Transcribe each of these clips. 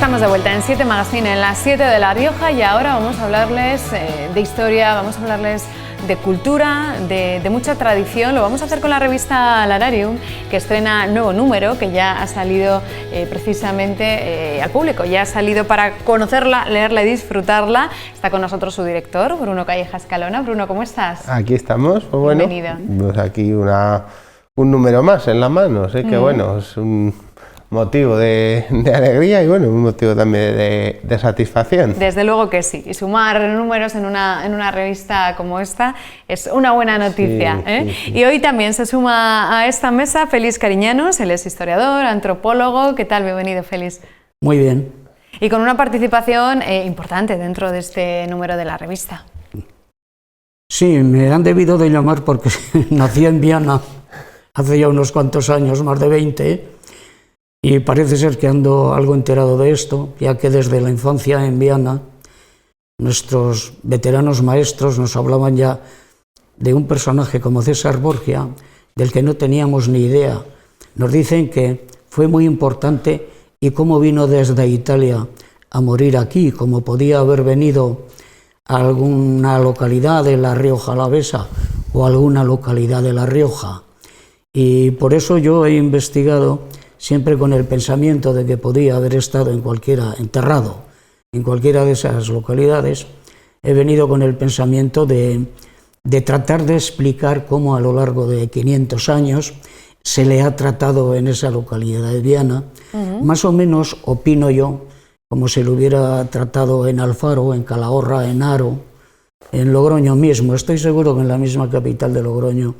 Estamos de vuelta en 7 Magazine, en las 7 de La Rioja, y ahora vamos a hablarles de historia, vamos a hablarles de cultura, de mucha tradición. Lo vamos a hacer con la revista Lararium, que estrena nuevo número, que ya ha salido precisamente al público, ya ha salido para conocerla, leerla y disfrutarla. Está con nosotros su director, Bruno Calleja Escalona. Bruno, ¿cómo estás? Aquí estamos, pues bueno, bienvenido. Pues aquí un número más en la mano, así que bueno, es un motivo de alegría y bueno, un motivo también de satisfacción. Desde luego que sí, y sumar números en una revista como esta es una buena noticia. Sí. Y hoy también se suma a esta mesa Félix Cariñanos, él es historiador, antropólogo. ¿Qué tal? Bienvenido, Félix. Muy bien. Y con una participación importante dentro de este número de la revista. Sí, me han debido de llamar porque nací en Viana hace ya unos cuantos años, más de 20, y parece ser que ando algo enterado de esto, ya que desde la infancia en Viana nuestros veteranos maestros nos hablaban ya de un personaje como César Borgia, del que no teníamos ni idea. Nos dicen que fue muy importante y cómo vino desde Italia a morir aquí, como podía haber venido a alguna localidad de La Rioja Alavesa o alguna localidad de La Rioja. Y por eso yo he investigado siempre con el pensamiento de que podía haber estado enterrado en cualquiera de esas localidades. He venido con el pensamiento de tratar de explicar cómo a lo largo de 500 años se le ha tratado en esa localidad de Viana. Más o menos, opino yo, como se le hubiera tratado en Alfaro, en Calahorra, en Haro, en Logroño mismo. Estoy seguro que en la misma capital de Logroño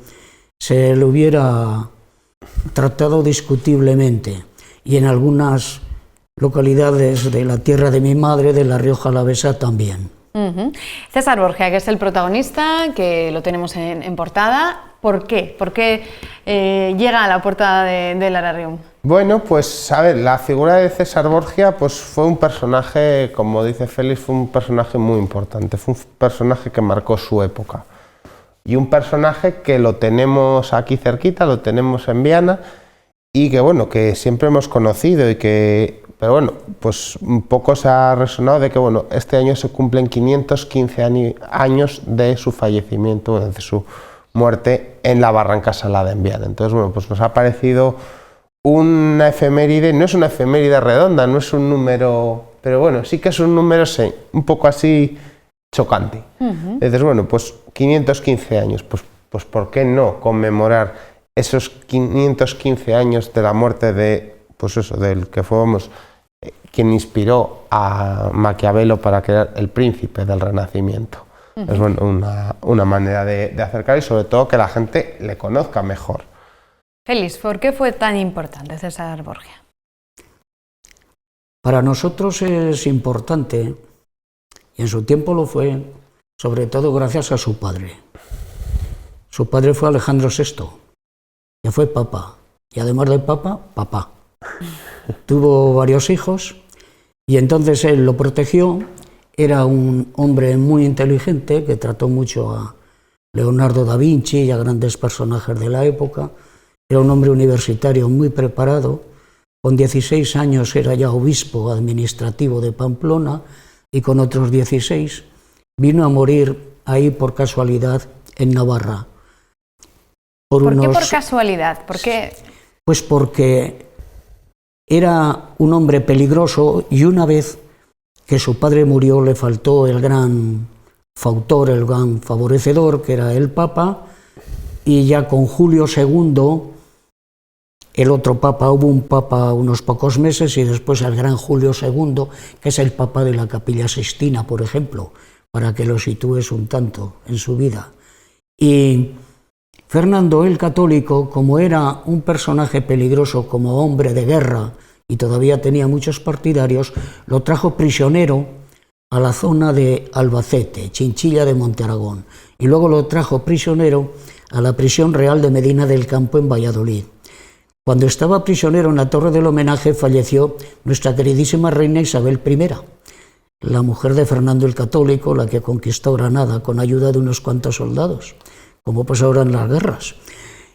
se le hubiera tratado discutiblemente, y en algunas localidades de la tierra de mi madre, de La Rioja Alavesa, también. César Borgia, que es el protagonista, que lo tenemos en portada. ¿Por qué? ¿Por qué llega a la portada de Lararium? Bueno, pues a ver, la figura de César Borgia pues fue un personaje, como dice Félix, fue un personaje muy importante, fue un personaje que marcó su época. Y un personaje que lo tenemos aquí cerquita, lo tenemos en Viana, y que bueno, que siempre hemos conocido y que, pero bueno, pues un poco se ha resonado de que bueno, este año se cumplen 515 años de su fallecimiento, de su muerte en la Barranca Salada en Viana. Entonces bueno, pues nos ha parecido una efeméride, no es una efeméride redonda, no es un número, pero bueno, sí que es un número un poco así chocante. Entonces, bueno, pues 515 años, pues ¿por qué no conmemorar esos 515 años de la muerte de, pues eso, del que fuimos quien inspiró a Maquiavelo para crear El Príncipe del Renacimiento? Es bueno, una manera de acercar y sobre todo que la gente le conozca mejor. Félix, ¿por qué fue tan importante César Borgia? Para nosotros es importante, y en su tiempo lo fue, sobre todo gracias a su padre. Su padre fue Alejandro VI, que fue papa, y además de papa, papá. Tuvo varios hijos, y entonces él lo protegió. Era un hombre muy inteligente, que trató mucho a Leonardo da Vinci y a grandes personajes de la época. Era un hombre universitario muy preparado. Con 16 años era ya obispo administrativo de Pamplona, y con otros 16 vino a morir ahí por casualidad en Navarra. ¿Por qué por casualidad? ¿Por qué? Pues porque era un hombre peligroso, y una vez que su padre murió le faltó el gran fautor, el gran favorecedor, que era el Papa, y ya con Julio II, el otro Papa, hubo un Papa unos pocos meses, y después el gran Julio II, que es el Papa de la Capilla Sixtina, por ejemplo, para que lo sitúes un tanto en su vida. Y Fernando el Católico, como era un personaje peligroso como hombre de guerra y todavía tenía muchos partidarios, lo trajo prisionero a la zona de Albacete, Chinchilla de Montearagón, y luego lo trajo prisionero a la prisión real de Medina del Campo en Valladolid. Cuando estaba prisionero en la Torre del Homenaje falleció nuestra queridísima reina Isabel I, la mujer de Fernando el Católico, la que conquistó Granada con ayuda de unos cuantos soldados, como pues ahora en las guerras.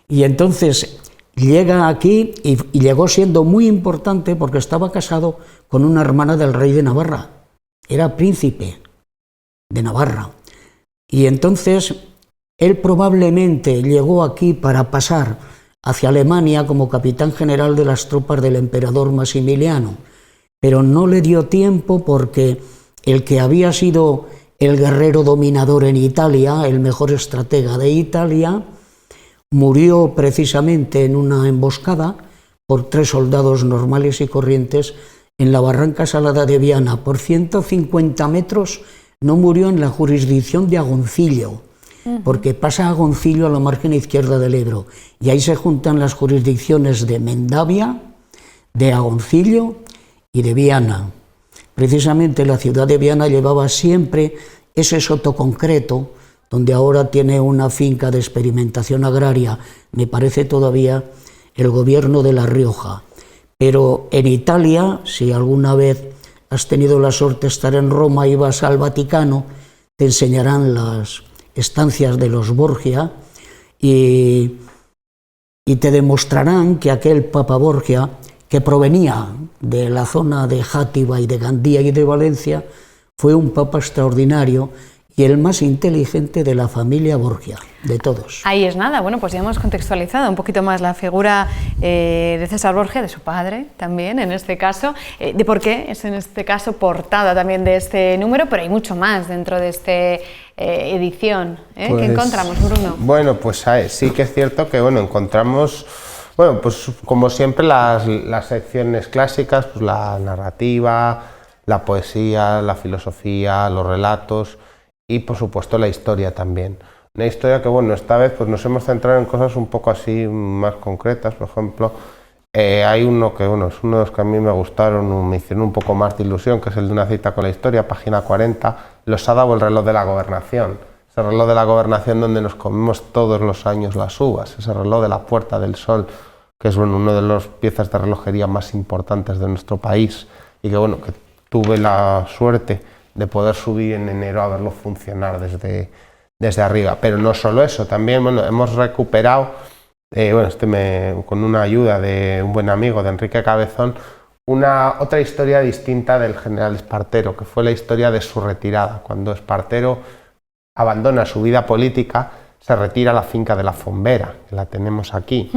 Y entonces llega aquí y llegó siendo muy importante porque estaba casado con una hermana del rey de Navarra. Era príncipe de Navarra. Y entonces él probablemente llegó aquí para pasar hacia Alemania como capitán general de las tropas del emperador Maximiliano, pero no le dio tiempo porque el que había sido el guerrero dominador en Italia, el mejor estratega de Italia, murió precisamente en una emboscada por 3 soldados normales y corrientes en la barranca salada de Viana. Por 150 metros no murió en la jurisdicción de Agoncillo, porque pasa Agoncillo a la margen izquierda del Ebro, y ahí se juntan las jurisdicciones de Mendavia, de Agoncillo y de Viana. Precisamente la ciudad de Viana llevaba siempre ese soto concreto, donde ahora tiene una finca de experimentación agraria, me parece todavía el gobierno de La Rioja. Pero en Italia, si alguna vez has tenido la suerte de estar en Roma y vas al Vaticano, te enseñarán las estancias de los Borgia y te demostrarán que aquel Papa Borgia, que provenía de la zona de Játiva y de Gandía y de Valencia, fue un papa extraordinario y el más inteligente de la familia Borgia, de todos. Ahí es nada. Bueno, pues ya hemos contextualizado un poquito más la figura de César Borgia, de su padre también, en este caso, de por qué es en este caso portada también de este número, pero hay mucho más dentro de esta edición. Pues, ¿qué encontramos, Bruno? Bueno, pues sí que es cierto que encontramos, bueno, pues como siempre las secciones clásicas, pues la narrativa, la poesía, la filosofía, los relatos y por supuesto la historia también. Una historia que esta vez pues nos hemos centrado en cosas un poco así más concretas. Por ejemplo, hay uno que es uno de los que a mí me gustaron, me hicieron un poco más de ilusión, que es el de una cita con la historia, página 40, los ha dado el reloj de la gobernación. Ese reloj de la gobernación donde nos comemos todos los años las uvas, ese reloj de la Puerta del Sol, que es una de las piezas de relojería más importantes de nuestro país y que tuve la suerte de poder subir en enero a verlo funcionar desde arriba. Pero no solo eso, también hemos recuperado, con una ayuda de un buen amigo de Enrique Cabezón, otra historia distinta del general Espartero, que fue la historia de su retirada. Cuando Espartero abandona su vida política, se retira a la finca de la Fombera, que la tenemos aquí,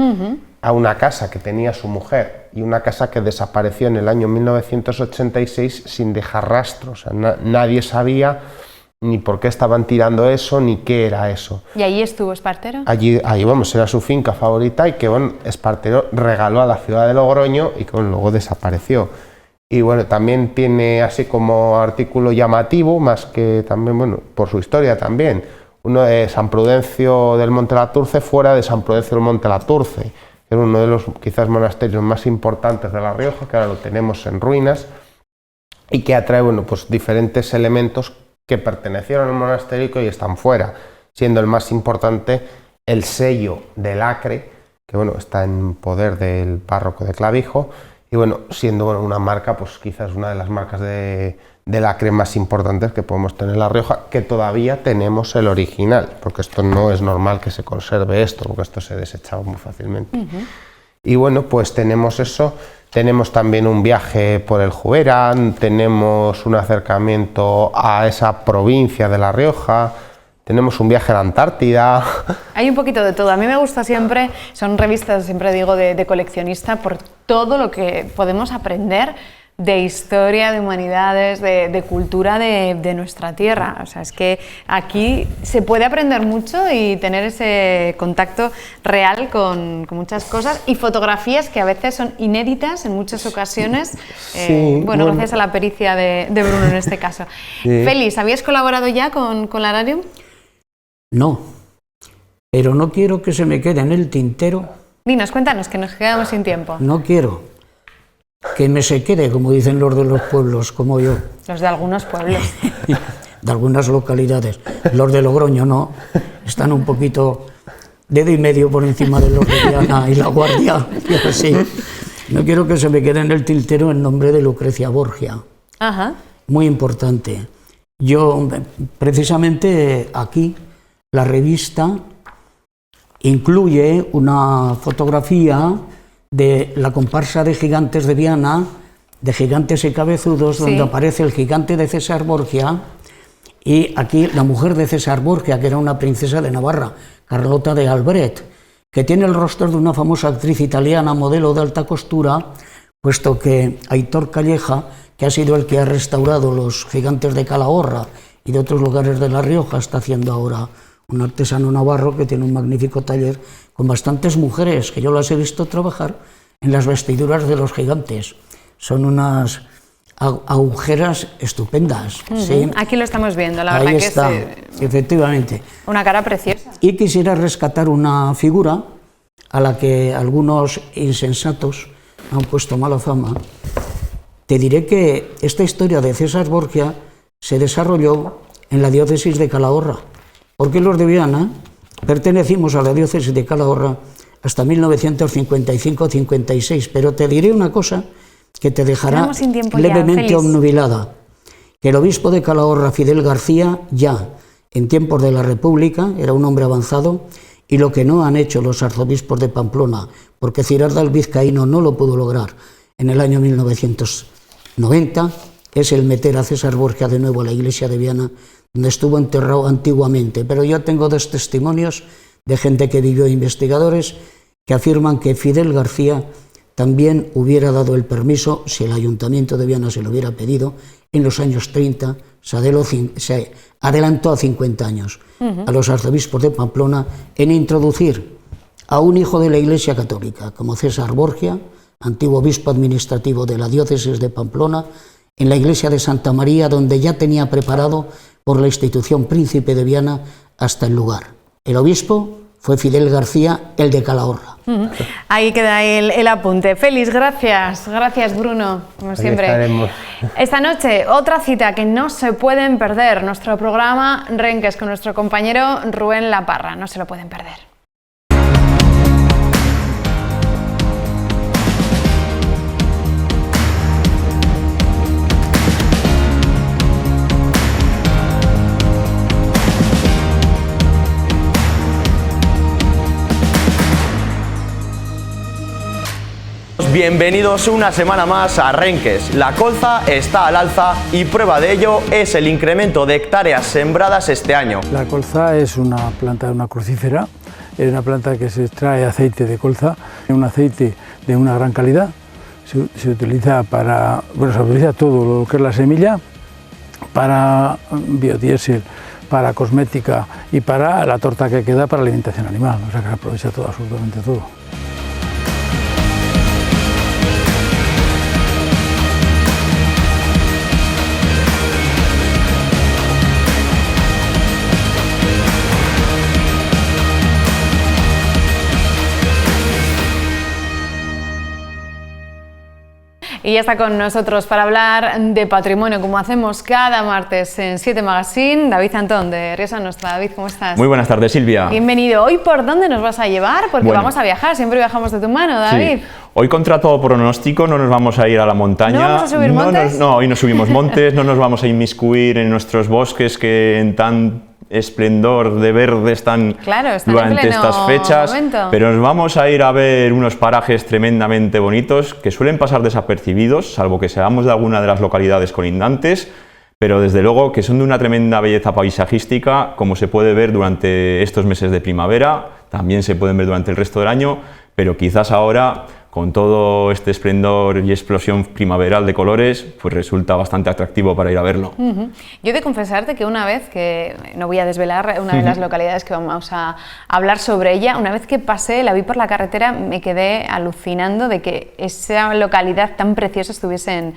a una casa que tenía su mujer y una casa que desapareció en el año 1986 sin dejar rastros. O sea, nadie sabía ni por qué estaban tirando eso, ni qué era eso. ¿Y allí estuvo Espartero? Allí era su finca favorita y que Espartero regaló a la ciudad de Logroño y que luego desapareció. Y también tiene así como artículo llamativo, más que también, por su historia también, uno de San Prudencio del Monte Laturce fuera de San Prudencio del Monte Laturce, que era uno de los quizás monasterios más importantes de La Rioja, que ahora lo tenemos en ruinas, y que atrae diferentes elementos que pertenecieron al monasterio y que hoy están fuera, siendo el más importante el sello del Acre, que está en poder del párroco de Clavijo, y siendo una marca, pues quizás una de las marcas del Acre más importantes que podemos tener en La Rioja, que todavía tenemos el original, porque esto no es normal que se conserve esto, porque esto se desechaba muy fácilmente. Y pues tenemos eso, tenemos también un viaje por el Jubera, tenemos un acercamiento a esa provincia de La Rioja, tenemos un viaje a la Antártida. Hay un poquito de todo. A mí me gusta siempre, son revistas, siempre digo, de coleccionista, por todo lo que podemos aprender de historia, de humanidades, de cultura de nuestra tierra. O sea, es que aquí se puede aprender mucho y tener ese contacto real con muchas cosas y fotografías que a veces son inéditas en muchas ocasiones, gracias a la pericia de Bruno en este caso. Sí. Félix, ¿habías colaborado ya con Lararium? No, pero no quiero que se me quede en el tintero. Dinos, cuéntanos, que nos quedamos sin tiempo. No quiero que me se quede, como dicen los de los pueblos, como yo. Los de algunos pueblos. De algunas localidades. Los de Logroño no, están un poquito dedo y medio por encima de los de Viana y La Guardia, y así. No quiero que se me quede en el tintero el nombre de Lucrecia Borgia. Ajá. Muy importante. Yo, precisamente aquí, la revista incluye una fotografía de la comparsa de gigantes de Viana, de gigantes y cabezudos, donde aparece el gigante de César Borgia y aquí la mujer de César Borgia, que era una princesa de Navarra, Carlota de Albret, que tiene el rostro de una famosa actriz italiana, modelo de alta costura, puesto que Aitor Calleja, que ha sido el que ha restaurado los gigantes de Calahorra y de otros lugares de La Rioja, está haciendo ahora un artesano navarro que tiene un magnífico taller con bastantes mujeres, que yo las he visto trabajar en las vestiduras de los gigantes. Son unas agujeras estupendas. ¿Sí? Aquí lo estamos viendo, la Ahí verdad está, que es efectivamente. una cara preciosa. Y quisiera rescatar una figura a la que algunos insensatos han puesto mala fama. Te diré que esta historia de César Borgia se desarrolló en la diócesis de Calahorra, porque los de Viana pertenecimos a la diócesis de Calahorra hasta 1955-56, pero te diré una cosa que te dejará levemente obnubilada, que el obispo de Calahorra, Fidel García, ya en tiempos de la República, era un hombre avanzado, y lo que no han hecho los arzobispos de Pamplona, porque Cirarda el Vizcaíno no lo pudo lograr en el año 1990, es el meter a César Borgia de nuevo a la iglesia de Viana, donde estuvo enterrado antiguamente. Pero yo tengo dos testimonios de gente que vivió, investigadores, que afirman que Fidel García también hubiera dado el permiso, si el ayuntamiento de Viana se lo hubiera pedido, en los años 30, se adelantó a 50 años a los arzobispos de Pamplona en introducir a un hijo de la Iglesia Católica, como César Borgia, antiguo obispo administrativo de la diócesis de Pamplona, en la iglesia de Santa María, donde ya tenía preparado por la institución Príncipe de Viana hasta el lugar. El obispo fue Fidel García, el de Calahorra. Ahí queda el apunte. Félix, gracias. Gracias, Bruno, como siempre. Estaremos. Esta noche, otra cita que no se pueden perder. Nuestro programa Renques con nuestro compañero Rubén Laparra. No se lo pueden perder. Bienvenidos una semana más a Renques. La colza está al alza y prueba de ello es el incremento de hectáreas sembradas este año. La colza es una planta, una crucífera, es una planta que se extrae aceite de colza, un aceite de una gran calidad. Se utiliza para, se utiliza todo lo que es la semilla, para biodiesel, para cosmética y para la torta que queda para alimentación animal, o sea que se aprovecha todo, absolutamente todo. Y ya está con nosotros para hablar de patrimonio, como hacemos cada martes en 7 Magazine, David Antón, de Riosa Nostra. David, ¿cómo estás? Muy buenas tardes, Silvia. Bienvenido. ¿Hoy por dónde nos vas a llevar? Porque vamos a viajar, siempre viajamos de tu mano, David. Sí. Hoy, contra todo pronóstico, no nos vamos a ir a la montaña. ¿No vamos a subir montes? No, hoy no subimos montes, no nos vamos a inmiscuir en nuestros bosques que en tan esplendor de verde están durante estas fechas, pero nos vamos a ir a ver unos parajes tremendamente bonitos que suelen pasar desapercibidos, salvo que seamos de alguna de las localidades colindantes, pero desde luego que son de una tremenda belleza paisajística, como se puede ver durante estos meses de primavera, también se pueden ver durante el resto del año, pero quizás ahora, con todo este esplendor y explosión primaveral de colores, pues resulta bastante atractivo para ir a verlo. Yo he de confesarte que una vez, que no voy a desvelar una de las localidades que vamos a hablar sobre ella, una vez que pasé, la vi por la carretera, me quedé alucinando de que esa localidad tan preciosa estuviese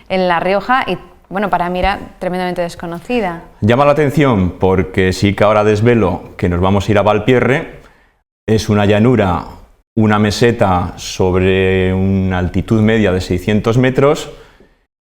en La Rioja y, bueno, para mí era tremendamente desconocida. Llama la atención porque sí que ahora desvelo que nos vamos a ir a Valpierre, es una llanura, una meseta sobre una altitud media de 600 metros,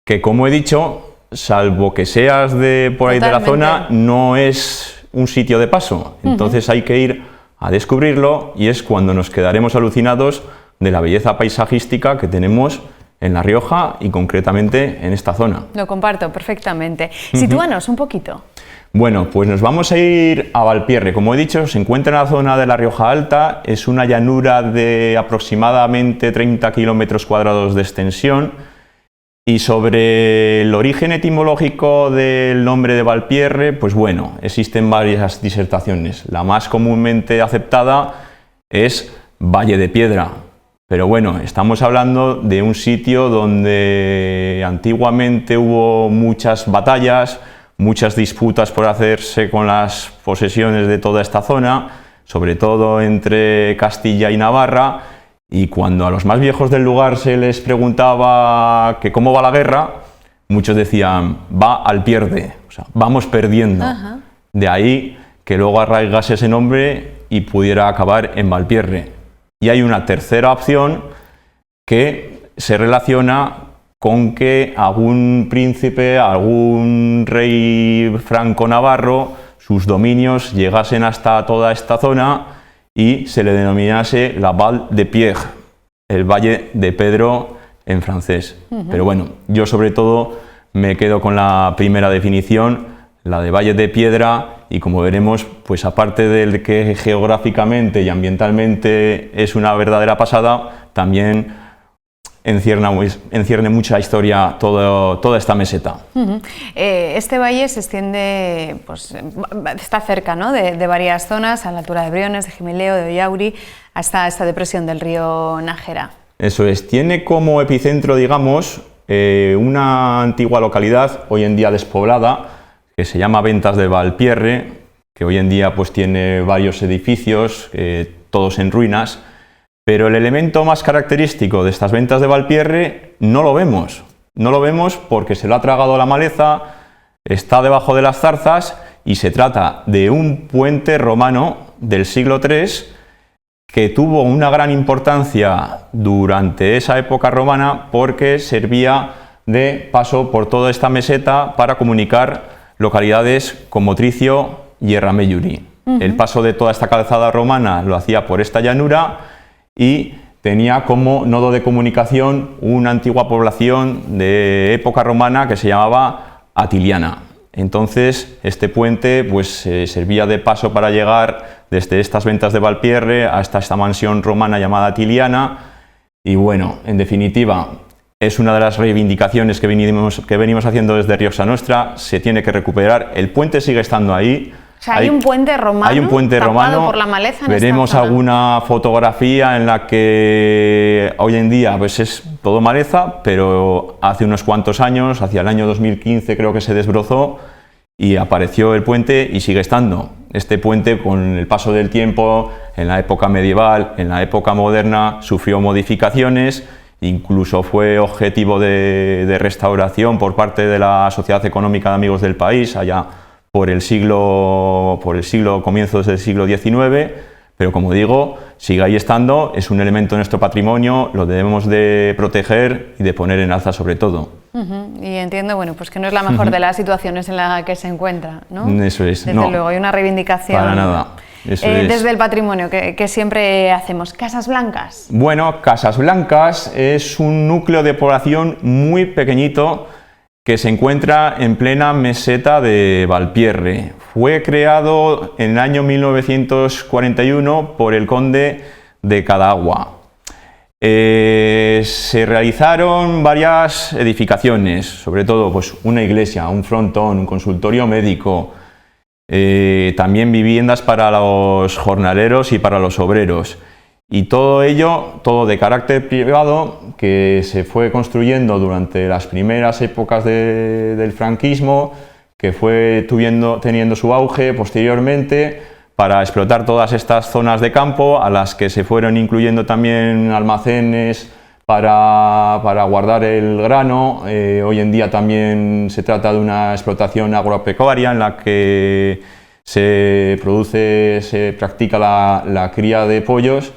que, como he dicho, salvo que seas de por ahí de la zona, no es un sitio de paso. Entonces hay que ir a descubrirlo y es cuando nos quedaremos alucinados de la belleza paisajística que tenemos en La Rioja y concretamente en esta zona. Lo comparto perfectamente. Sitúanos un poquito. Bueno, pues nos vamos a ir a Valpierre. Como he dicho, se encuentra en la zona de La Rioja Alta, es una llanura de aproximadamente 30 kilómetros cuadrados de extensión, y sobre el origen etimológico del nombre de Valpierre, pues bueno, existen varias disertaciones. La más comúnmente aceptada es Valle de Piedra, pero bueno, estamos hablando de un sitio donde antiguamente hubo muchas batallas, muchas disputas por hacerse con las posesiones de toda esta zona, sobre todo entre Castilla y Navarra, y cuando a los más viejos del lugar se les preguntaba que cómo va la guerra, muchos decían, va al pierde, o sea, vamos perdiendo. Ajá. De ahí que luego arraigase ese nombre y pudiera acabar en Valpierre. Y hay una tercera opción que se relaciona con que algún príncipe, algún rey franco-navarro, sus dominios llegasen hasta toda esta zona y se le denominase la Val de Pierre, el Valle de Pedro en francés. Pero bueno, yo sobre todo me quedo con la primera definición, la de Valle de Piedra, y como veremos, pues aparte del que geográficamente y ambientalmente es una verdadera pasada, también encierne mucha historia toda esta meseta. Este valle se extiende, pues, está cerca, ¿no?, de varias zonas, a la altura de Briones, de Jimileo, de Ollauri, hasta esta depresión del río Nájera. Eso es, tiene como epicentro, digamos, una antigua localidad, hoy en día despoblada, que se llama Ventas de Valpierre, que hoy en día pues tiene varios edificios, todos en ruinas. Pero el elemento más característico de estas Ventas de Valpierre no lo vemos. No lo vemos porque se lo ha tragado la maleza, está debajo de las zarzas, y se trata de un puente romano del siglo III que tuvo una gran importancia durante esa época romana porque servía de paso por toda esta meseta para comunicar localidades como Tricio y Erramelluri. El paso de toda esta calzada romana lo hacía por esta llanura y tenía como nodo de comunicación una antigua población de época romana que se llamaba Atiliana. Entonces este puente pues servía de paso para llegar desde estas Ventas de Valpierre hasta esta mansión romana llamada Atiliana, y bueno, en definitiva, es una de las reivindicaciones que venimos haciendo desde Rioja Nostra. Se tiene que recuperar, el puente sigue estando ahí. O sea, hay un puente romano, hay un puente romano por la maleza en veremos esta zona. Alguna fotografía en la que hoy en día pues es todo maleza, pero hace unos cuantos años, hacia el año 2015 creo que se desbrozó y apareció el puente y sigue estando. Este puente, con el paso del tiempo, en la época medieval, en la época moderna, sufrió modificaciones. Incluso fue objetivo de restauración por parte de la Sociedad Económica de Amigos del País, allá por el comienzos del siglo XIX, pero como digo, sigue ahí estando, es un elemento de nuestro patrimonio, lo debemos de proteger y de poner en alza sobre todo. Y entiendo, bueno, pues que no es la mejor de las situaciones en la que se encuentra, ¿no? Eso es. Desde luego, hay una reivindicación. Para nada. Desde el patrimonio, que siempre hacemos. ¿Casas Blancas? Bueno, Casas Blancas es un núcleo de población muy pequeñito que se encuentra en plena meseta de Valpierre. Fue creado en el año 1941 por el conde de Cadagua. Se realizaron varias edificaciones, sobre todo pues, una iglesia, un frontón, un consultorio médico, también viviendas para los jornaleros y para los obreros, y todo ello, todo de carácter privado, que se fue construyendo durante las primeras épocas del franquismo, que fue teniendo su auge posteriormente para explotar todas estas zonas de campo, a las que se fueron incluyendo también almacenes para guardar el grano. Hoy en día también se trata de una explotación agropecuaria en la que se practica la cría de pollos.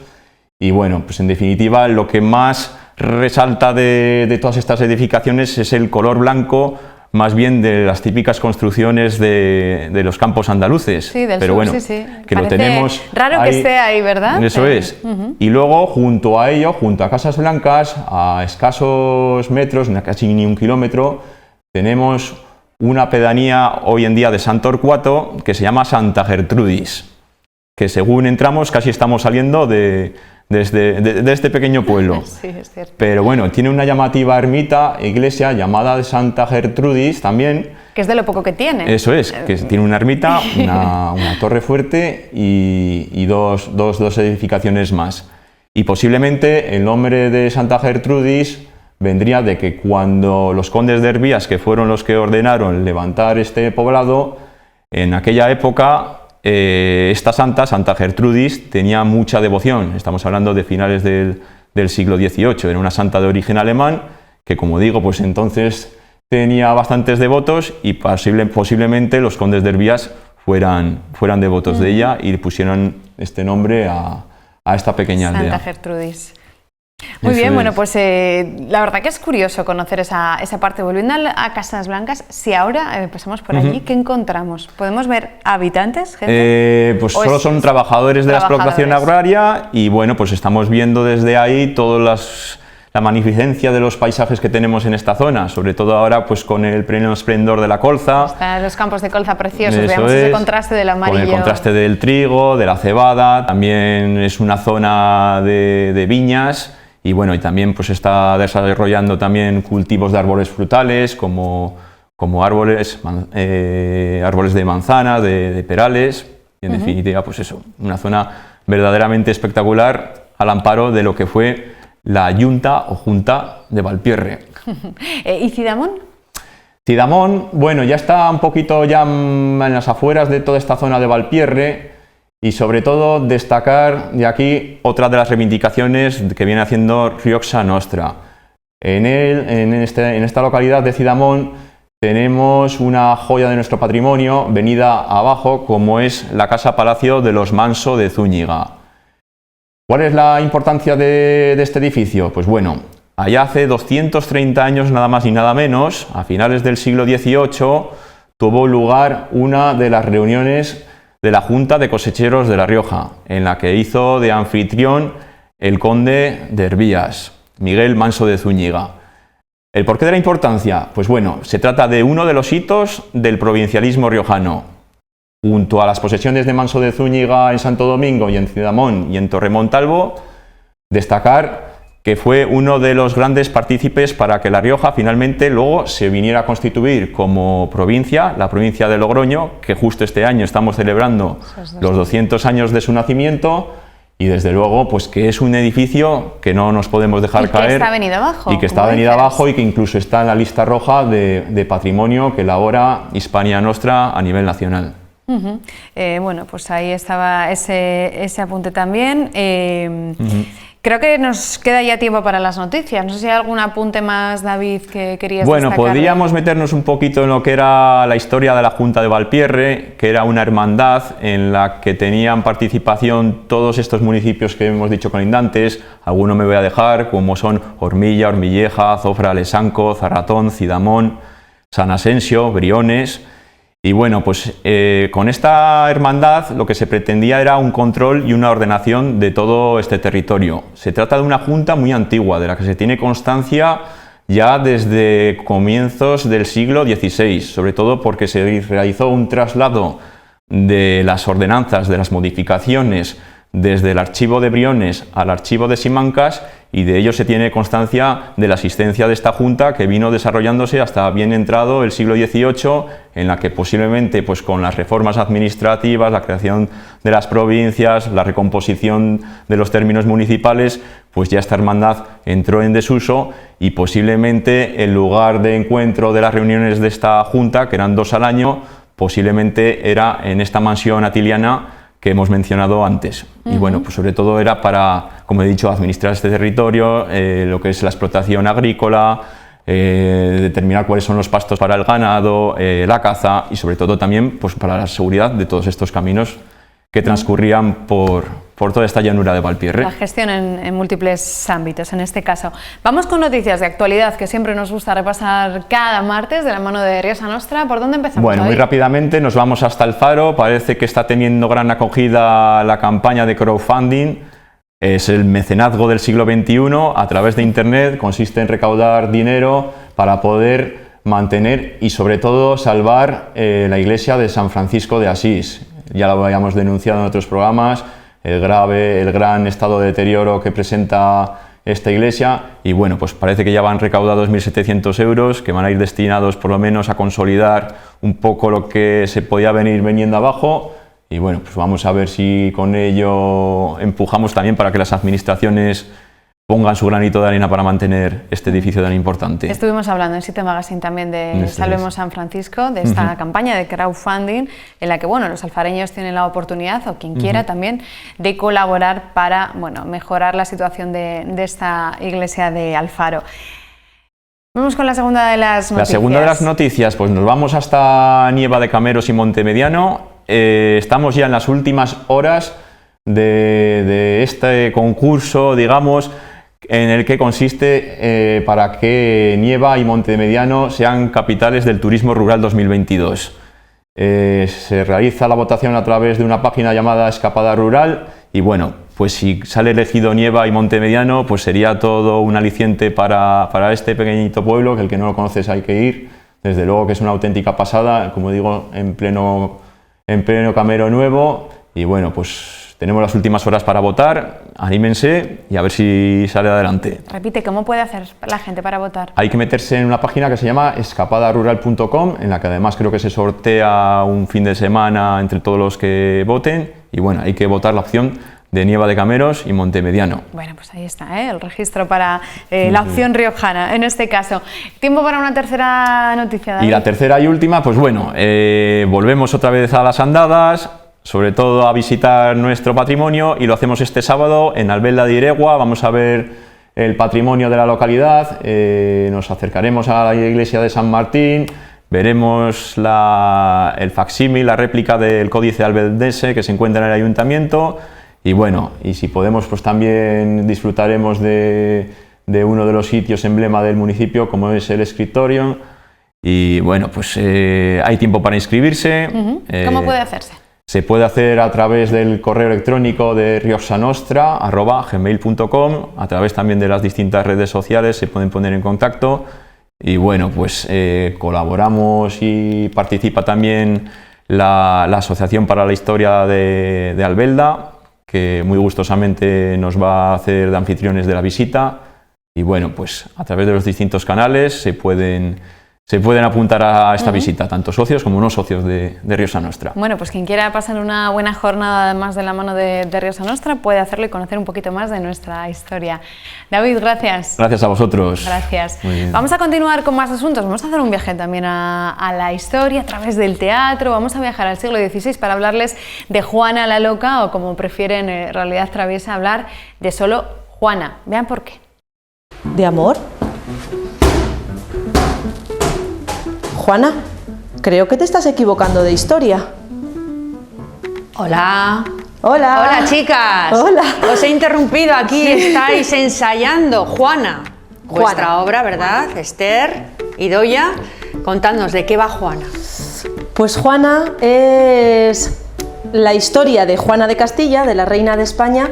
Y bueno, pues en definitiva lo que más resalta de todas estas edificaciones es el color blanco, más bien de las típicas construcciones de los campos andaluces. Sí, del pero sur, bueno, sí, sí. Que parece lo tenemos raro ahí, que esté ahí, ¿verdad? Eso es. Y luego, junto a ello, junto a Casas Blancas, a escasos metros, casi ni 1 kilómetro, tenemos una pedanía hoy en día de Sant Torquato que se llama Santa Gertrudis, que según entramos casi estamos saliendo de este pequeño pueblo. Sí, es cierto. Pero bueno, tiene una llamativa ermita, iglesia llamada de Santa Gertrudis también. Que es de lo poco que tiene. Eso es, que tiene una ermita, una torre fuerte y dos edificaciones más. Y posiblemente el nombre de Santa Gertrudis vendría de que cuando los condes de Herbías, que fueron los que ordenaron levantar este poblado, en aquella época esta santa, Santa Gertrudis, tenía mucha devoción. Estamos hablando de finales del siglo XVIII. Era una santa de origen alemán que, como digo, pues entonces tenía bastantes devotos y posiblemente los condes de Herbías fueran devotos de ella y pusieron este nombre a esta pequeña aldea. Santa Gertrudis. Muy bien, bueno, pues la verdad que es curioso conocer esa parte. Volviendo a Casas Blancas, si ahora pasamos por allí, ¿qué encontramos? ¿Podemos ver habitantes, gente? Pues solo son trabajadores de la explotación agraria y bueno, pues estamos viendo desde ahí todas la magnificencia de los paisajes que tenemos en esta zona, sobre todo ahora pues con el pleno esplendor de la colza. Están los campos de colza preciosos, veamos ese contraste del amarillo. Con el contraste del trigo, de la cebada, también es una zona de viñas. Y bueno, y también pues está desarrollando también cultivos de árboles frutales como árboles de manzana, de perales, y en definitiva pues eso, una zona verdaderamente espectacular al amparo de lo que fue la Junta o Junta de Valpierre. ¿Y Cidamón? Cidamón, bueno, ya está un poquito ya en las afueras de toda esta zona de Valpierre. Y sobre todo destacar de aquí otra de las reivindicaciones que viene haciendo Rioja Nostra. En esta localidad de Cidamón tenemos una joya de nuestro patrimonio venida abajo, como es la Casa Palacio de los Manso de Zúñiga. ¿Cuál es la importancia de este edificio? Pues bueno, allá hace 230 años nada más y nada menos, a finales del siglo XVIII, tuvo lugar una de las reuniones de la Junta de Cosecheros de La Rioja, en la que hizo de anfitrión el conde de Herbías, Miguel Manso de Zúñiga. ¿El porqué de la importancia? Pues bueno, se trata de uno de los hitos del provincialismo riojano. Junto a las posesiones de Manso de Zúñiga en Santo Domingo y en Cidamón y en Torremontalvo, destacar que fue uno de los grandes partícipes para que La Rioja finalmente luego se viniera a constituir como provincia, la provincia de Logroño, que justo este año estamos celebrando los 200 años de su nacimiento, y desde luego pues que es un edificio que no nos podemos dejar caer. Y que está venido abajo. Y que está venido abajo y que incluso está en la lista roja de patrimonio que elabora Hispania Nostra a nivel nacional. Bueno, pues ahí estaba ese apunte también. Creo que nos queda ya tiempo para las noticias. No sé si hay algún apunte más, David, que querías destacar. Bueno, podríamos meternos un poquito en lo que era la historia de la Junta de Valpierre, que era una hermandad en la que tenían participación todos estos municipios que hemos dicho colindantes. Algunos me voy a dejar, como son Ormilla, Ormilleja, Zofra, Lesanco, Zarratón, Cidamón, San Asensio, Briones. Y bueno, pues con esta hermandad lo que se pretendía era un control y una ordenación de todo este territorio. Se trata de una junta muy antigua, de la que se tiene constancia ya desde comienzos del siglo XVI, sobre todo porque se realizó un traslado de las ordenanzas, de las modificaciones, desde el archivo de Briones al archivo de Simancas, y de ello se tiene constancia de la existencia de esta junta que vino desarrollándose hasta bien entrado el siglo XVIII, en la que posiblemente pues con las reformas administrativas, la creación de las provincias, la recomposición de los términos municipales, pues ya esta hermandad entró en desuso y posiblemente el lugar de encuentro de las reuniones de esta junta, que eran 2 al año, posiblemente era en esta mansión atiliana que hemos mencionado antes. Y bueno, pues sobre todo era para, como he dicho, administrar este territorio, lo que es la explotación agrícola, determinar cuáles son los pastos para el ganado, la caza y sobre todo también pues para la seguridad de todos estos caminos que transcurrían por por toda esta llanura de Valpierre. La gestión en múltiples ámbitos, en este caso. Vamos con noticias de actualidad que siempre nos gusta repasar cada martes de la mano de Rioja Nostra. ¿Por dónde empezamos? Bueno, muy rápidamente nos vamos hasta Alfaro. Parece que está teniendo gran acogida la campaña de crowdfunding. Es el mecenazgo del siglo XXI a través de Internet. Consiste en recaudar dinero para poder mantener y sobre todo salvar la iglesia de San Francisco de Asís. Ya lo habíamos denunciado en otros programas, el gran estado de deterioro que presenta esta iglesia, y bueno, pues parece que ya van recaudados 1.700 euros que van a ir destinados por lo menos a consolidar un poco lo que se podía venir viniendo abajo, y bueno, pues vamos a ver si con ello empujamos también para que las administraciones pongan su granito de arena para mantener este edificio tan importante. Estuvimos hablando en Site Magazine también de Salvemos San Francisco, de esta campaña de crowdfunding en la que bueno, los alfareños tienen la oportunidad, o quien quiera también, de colaborar para bueno, mejorar la situación de esta iglesia de Alfaro. Vamos con la segunda de las noticias. La segunda de las noticias, pues nos vamos hasta Nieva de Cameros y Montemediano. Estamos ya en las últimas horas de este concurso, digamos, en el que consiste para que Nieva y Montemediano sean capitales del turismo rural 2022. Se realiza la votación a través de una página llamada Escapada Rural y bueno, pues si sale elegido Nieva y Montemediano, pues sería todo un aliciente para este pequeñito pueblo, que el que no lo conoces hay que ir. Desde luego que es una auténtica pasada, como digo, en pleno Camero Nuevo, y bueno, pues tenemos las últimas horas para votar, anímense y a ver si sale adelante. Repite, ¿cómo puede hacer la gente para votar? Hay que meterse en una página que se llama escapadarural.com, en la que además creo que se sortea un fin de semana entre todos los que voten, y bueno, hay que votar la opción de Nieva de Cameros y Montemediano. Bueno, pues ahí está, el registro para la opción riojana, en este caso. Tiempo para una tercera noticia, David. Y la tercera y última, pues bueno, volvemos otra vez a las andadas, sobre todo a visitar nuestro patrimonio, y lo hacemos este sábado en Albelda de Iregua. Vamos a ver el patrimonio de la localidad, nos acercaremos a la iglesia de San Martín, veremos el facsímil, la réplica del códice albeldense que se encuentra en el ayuntamiento, y bueno, y si podemos pues también disfrutaremos de uno de los sitios emblema del municipio, como es el Scriptorium, y bueno, pues hay tiempo para inscribirse. ¿Cómo puede hacerse? Se puede hacer a través del correo electrónico de riojanostra@gmail.com, a través también de las distintas redes sociales se pueden poner en contacto, y bueno, pues colaboramos y participa también la Asociación para la Historia de Albelda, que muy gustosamente nos va a hacer de anfitriones de la visita, y bueno, pues a través de los distintos canales se pueden apuntar a esta visita, tanto socios como no socios de Rioja Nostra. Bueno, pues quien quiera pasar una buena jornada además de la mano de Rioja Nostra puede hacerlo y conocer un poquito más de nuestra historia. David, gracias. Gracias a vosotros. Gracias. Vamos a continuar con más asuntos. Vamos a hacer un viaje también a la historia a través del teatro. Vamos a viajar al siglo XVI para hablarles de Juana la Loca, o como prefieren Realidad Traviesa hablar, de solo Juana. Vean por qué. ¿De amor? Juana, creo que te estás equivocando de historia. Hola. Hola. Hola, chicas. Hola. Os he interrumpido, aquí estáis ensayando. Juana, vuestra obra, ¿verdad? Esther, Idoia, contadnos, ¿de qué va Juana? Pues Juana es la historia de Juana de Castilla, de la reina de España,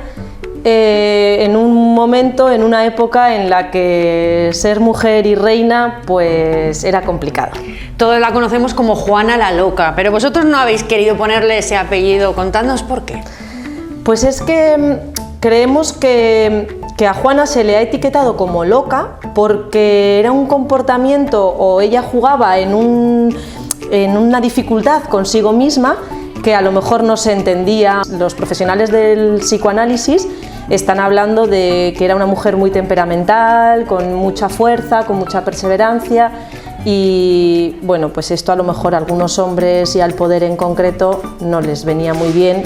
en un momento, en una época en la que ser mujer y reina pues era complicado. Todos la conocemos como Juana la Loca, pero vosotros no habéis querido ponerle ese apellido. Contadnos por qué. Pues es que creemos que a Juana se le ha etiquetado como loca porque era un comportamiento, o ella jugaba en una dificultad consigo misma que a lo mejor no se entendía. Los profesionales del psicoanálisis están hablando de que era una mujer muy temperamental, con mucha fuerza, con mucha perseverancia, y bueno, pues esto a lo mejor a algunos hombres y al poder en concreto no les venía muy bien,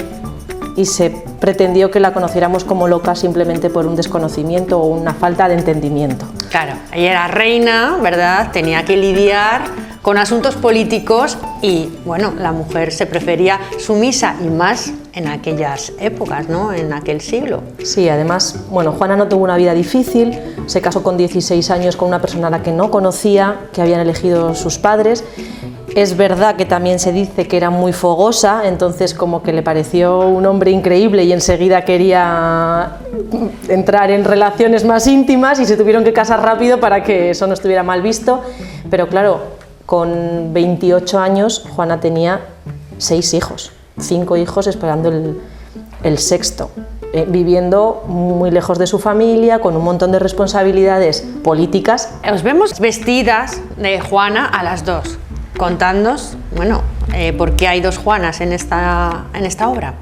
y se pretendió que la conociéramos como loca simplemente por un desconocimiento o una falta de entendimiento. Claro, ella era reina, ¿verdad? Tenía que lidiar con asuntos políticos y, bueno, la mujer se prefería sumisa, y más en aquellas épocas, ¿no? En aquel siglo. Sí, además, bueno, Juana no tuvo una vida difícil, se casó con 16 años con una persona a la que no conocía, que habían elegido sus padres. Es verdad que también se dice que era muy fogosa, entonces como que le pareció un hombre increíble y enseguida quería entrar en relaciones más íntimas y se tuvieron que casar rápido para que eso no estuviera mal visto. Pero claro, con 28 años Juana tenía 6 hijos, 5 hijos esperando el sexto, viviendo muy lejos de su familia, con un montón de responsabilidades políticas. Os vemos vestidas de Juana a las dos. Contadnos, bueno, ¿por qué hay dos Juanas en esta obra?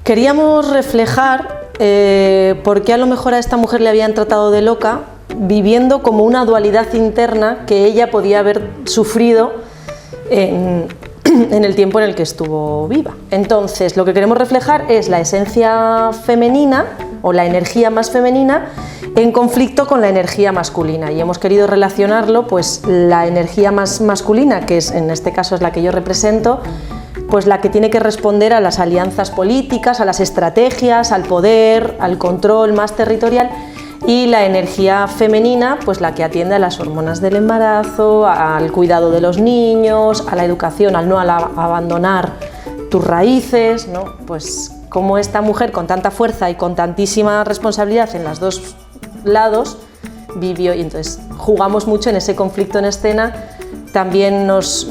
Queríamos reflejar por qué a lo mejor a esta mujer le habían tratado de loca, viviendo como una dualidad interna que ella podía haber sufrido en el tiempo en el que estuvo viva. Entonces, lo que queremos reflejar es la esencia femenina o la energía más femenina en conflicto con la energía masculina, y hemos querido relacionarlo, pues la energía más masculina, que es, en este caso es la que yo represento, pues la que tiene que responder a las alianzas políticas, a las estrategias, al poder, al control más territorial, y la energía femenina, pues la que atiende a las hormonas del embarazo, al cuidado de los niños, a la educación, al no abandonar tus raíces, ¿no? Pues como esta mujer con tanta fuerza y con tantísima responsabilidad en los dos lados vivió, y entonces jugamos mucho en ese conflicto en escena. También nos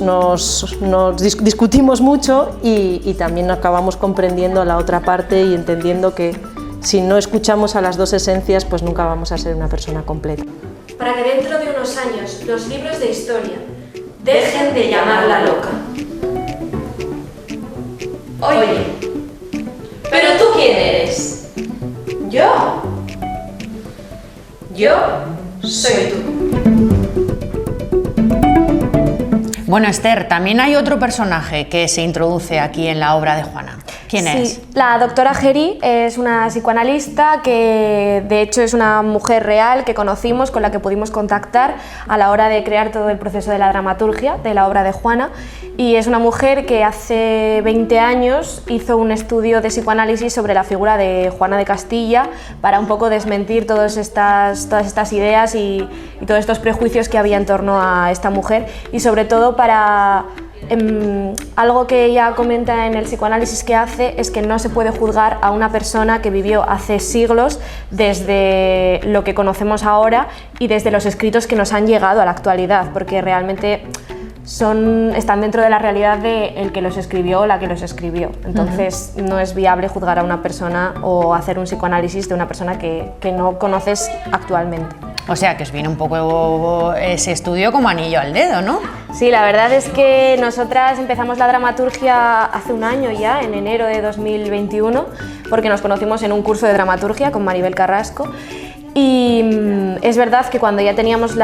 discutimos mucho y también acabamos comprendiendo a la otra parte y entendiendo que si no escuchamos a las dos esencias, pues nunca vamos a ser una persona completa. Para que dentro de unos años los libros de historia dejen de llamarla loca. Oye, ¿pero tú quién eres? ¿Yo? Yo soy tú. Bueno, Esther, también hay otro personaje que se introduce aquí en la obra de Juana. ¿Quién es? La doctora Geri es una psicoanalista que de hecho es una mujer real que conocimos, con la que pudimos contactar a la hora de crear todo el proceso de la dramaturgia de la obra de Juana, y es una mujer que hace 20 años hizo un estudio de psicoanálisis sobre la figura de Juana de Castilla para un poco desmentir todas estas ideas y todos estos prejuicios que había en torno a esta mujer, y sobre todo para algo que ella comenta en el psicoanálisis que hace es que no se puede juzgar a una persona que vivió hace siglos desde lo que conocemos ahora y desde los escritos que nos han llegado a la actualidad, porque realmente están dentro de la realidad de el que los escribió o la que los escribió. Entonces no es viable juzgar a una persona o hacer un psicoanálisis de una persona que no conoces actualmente. O sea, que os viene un poco ese estudio como anillo al dedo, ¿no? Sí, la verdad es que nosotras empezamos la dramaturgia hace un año ya, en enero de 2021, porque nos conocimos en un curso de dramaturgia con Maribel Carrasco. Y es verdad que cuando ya teníamos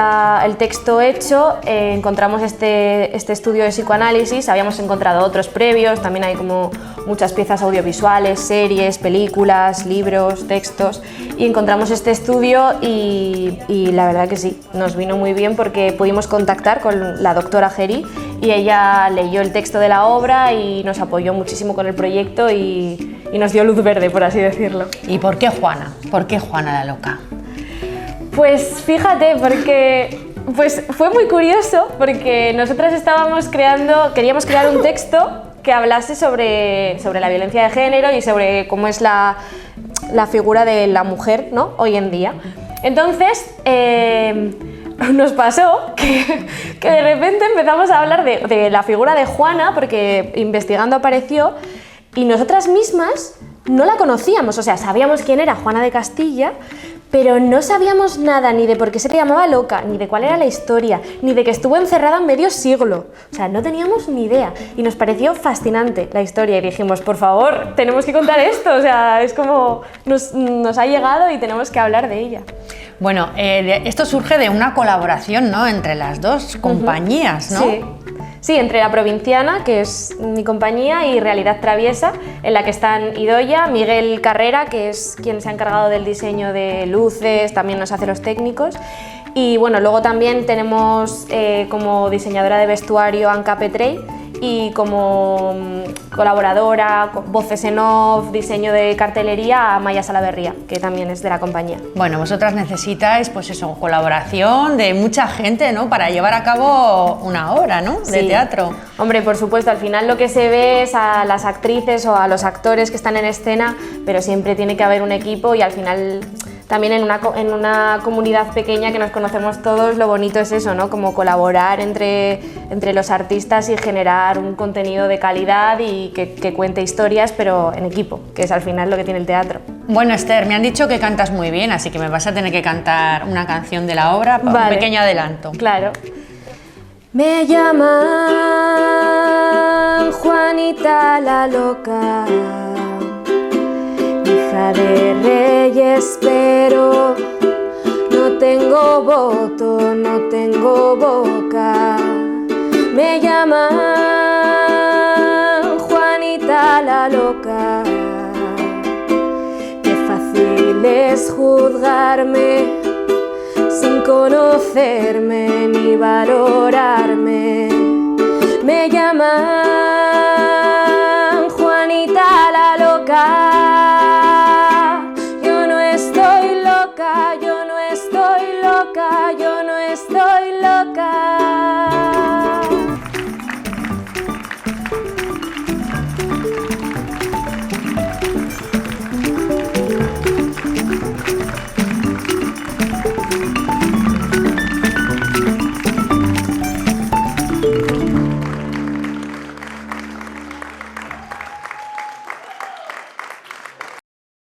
el texto hecho, encontramos este estudio de psicoanálisis. Habíamos encontrado otros previos, también hay como muchas piezas audiovisuales, series, películas, libros, textos, y encontramos este estudio y la verdad que sí, nos vino muy bien porque pudimos contactar con la doctora Geri y ella leyó el texto de la obra y nos apoyó muchísimo con el proyecto y nos dio luz verde, por así decirlo. ¿Y por qué Juana? ¿Por qué Juana la loca? Pues fíjate, porque fue muy curioso, porque nosotras queríamos crear un texto que hablase sobre la violencia de género y sobre cómo es la figura de la mujer, ¿no?, hoy en día. Entonces, nos pasó que de repente empezamos a hablar de la figura de Juana, porque investigando apareció, y nosotras mismas no la conocíamos, o sea, sabíamos quién era Juana de Castilla, pero no sabíamos nada ni de por qué se le llamaba loca, ni de cuál era la historia, ni de que estuvo encerrada en medio siglo. O sea, no teníamos ni idea y nos pareció fascinante la historia y dijimos, por favor, tenemos que contar esto, o sea, es como nos ha llegado y tenemos que hablar de ella. Bueno, esto surge de una colaboración, ¿no?, entre las dos compañías, ¿no? Sí. Sí, entre La Provinciana, que es mi compañía, y Realidad Traviesa, en la que están Idoia, Miguel Carrera, que es quien se ha encargado del diseño de luces, también nos hace los técnicos. Y bueno, luego también tenemos como diseñadora de vestuario Anca Petrey y como colaboradora, voces en off, diseño de cartelería, a Maya Salaverría, que también es de la compañía. Bueno, vosotras necesitáis, pues eso, colaboración de mucha gente, ¿no? Para llevar a cabo una obra, ¿no? De teatro. Hombre, por supuesto, al final lo que se ve es a las actrices o a los actores que están en escena, pero siempre tiene que haber un equipo y al final también en una comunidad pequeña que nos conocemos todos, lo bonito es eso, ¿no? Como colaborar entre los artistas y generar un contenido de calidad y que cuente historias, pero en equipo, que es al final lo que tiene el teatro. Bueno, Esther, me han dicho que cantas muy bien, así que me vas a tener que cantar una canción de la obra, un pequeño adelanto. Claro. Me llaman Juanita la loca, hija de reyes, pero no tengo voto, no tengo boca. Me llaman Juanita la loca, qué fácil es juzgarme sin conocerme ni valorarme. Me llaman Juanita la loca. Yo no estoy loca, yo no estoy loca, yo no estoy loca.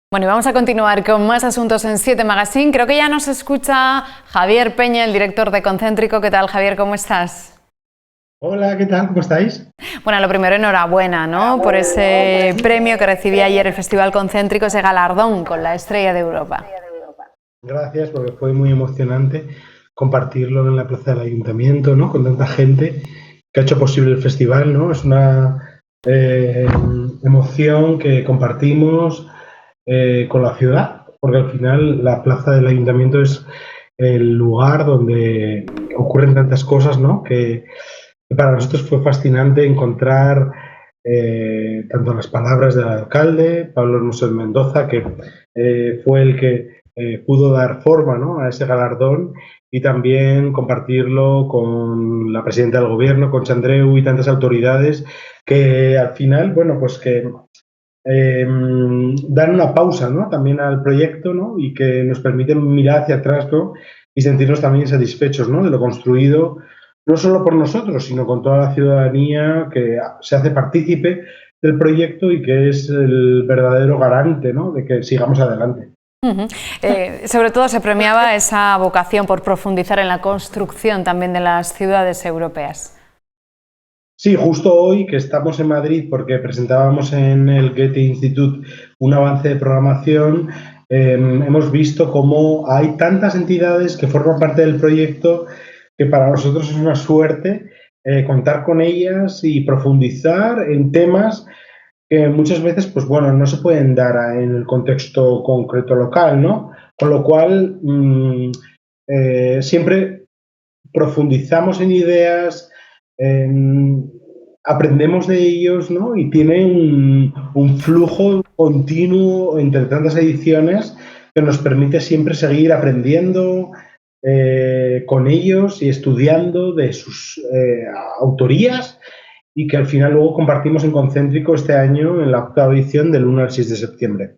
Bueno, y vamos a continuar con más asuntos en 7 Magazine. Creo que ya nos escucha Javier Peña, el director de Concéntrico. ¿Qué tal, Javier? ¿Cómo estás? Hola, ¿qué tal? ¿Cómo estáis? Bueno, lo primero, enhorabuena, ¿no? Por ese premio que recibí ayer el Festival Concéntrico, ese galardón con la Estrella de Europa. Gracias, porque fue muy emocionante compartirlo en la plaza del Ayuntamiento, ¿no? Con tanta gente que ha hecho posible el festival, ¿no? Es una emoción que compartimos con la ciudad, porque al final la plaza del Ayuntamiento es el lugar donde ocurren tantas cosas, ¿no? Que para nosotros fue fascinante encontrar tanto las palabras del alcalde, Pablo Hermosel Mendoza, que fue el que pudo dar forma, ¿no? A ese galardón, y también compartirlo con la presidenta del gobierno, con Andreu, y tantas autoridades que al final, bueno, pues que dan una pausa, ¿no? También al proyecto, ¿no? Y que nos permiten mirar hacia atrás, ¿no? Y sentirnos también satisfechos, ¿no? De lo construido, no solo por nosotros, sino con toda la ciudadanía que se hace partícipe del proyecto y que es el verdadero garante, ¿no? De que sigamos adelante. Sobre todo se premiaba esa vocación por profundizar en la construcción también de las ciudades europeas. Sí, justo hoy que estamos en Madrid porque presentábamos en el Goethe Institute un avance de programación, hemos visto cómo hay tantas entidades que forman parte del proyecto que para nosotros es una suerte contar con ellas y profundizar en temas que muchas veces, pues bueno, no se pueden dar en el contexto concreto local, ¿no? Con lo cual, siempre profundizamos en ideas, aprendemos de ellos, ¿no? Y tiene un flujo continuo entre tantas ediciones que nos permite siempre seguir aprendiendo con ellos y estudiando de sus autorías, y que al final luego compartimos en Concéntrico este año en la 8ª edición del 1 al 6 de septiembre.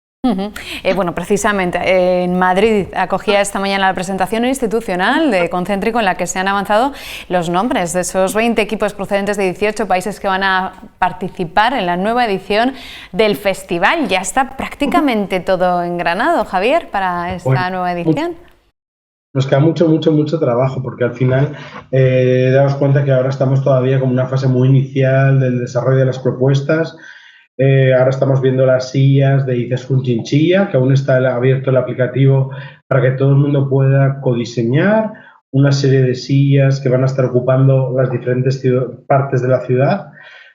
Bueno, precisamente en Madrid acogía esta mañana la presentación institucional de Concéntrico, en la que se han avanzado los nombres de esos 20 equipos procedentes de 18 países que van a participar en la nueva edición del festival. Ya está prácticamente todo engranado, Javier, para esta nueva edición. Nos queda mucho trabajo, porque al final damos cuenta que ahora estamos todavía como en una fase muy inicial del desarrollo de las propuestas. Ahora estamos viendo las sillas de Izaskun Chinchilla, que aún está abierto el aplicativo para que todo el mundo pueda codiseñar una serie de sillas que van a estar ocupando las diferentes partes de la ciudad.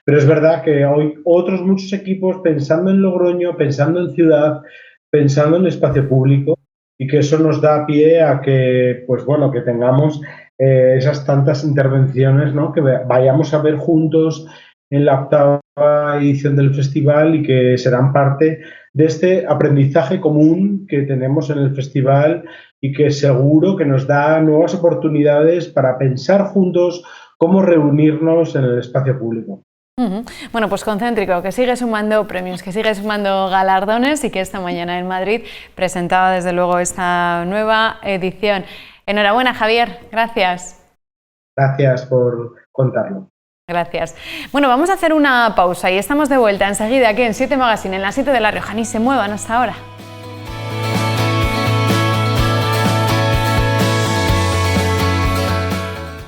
Pero es verdad que hoy otros muchos equipos, pensando en Logroño, pensando en ciudad, pensando en espacio público, y que eso nos da pie a que, pues bueno, que tengamos esas tantas intervenciones, ¿no? Que vayamos a ver juntos en la 8ª edición del festival y que serán parte de este aprendizaje común que tenemos en el festival y que seguro que nos da nuevas oportunidades para pensar juntos cómo reunirnos en el espacio público. Bueno, pues Concéntrico, que sigue sumando premios, que sigue sumando galardones y que esta mañana en Madrid presentaba desde luego esta nueva edición. Enhorabuena, Javier, gracias. Gracias por contarlo. Gracias. Bueno, vamos a hacer una pausa y estamos de vuelta enseguida aquí en 7 Magazine, en la 7 de La Rioja. Ni se muevan hasta ahora.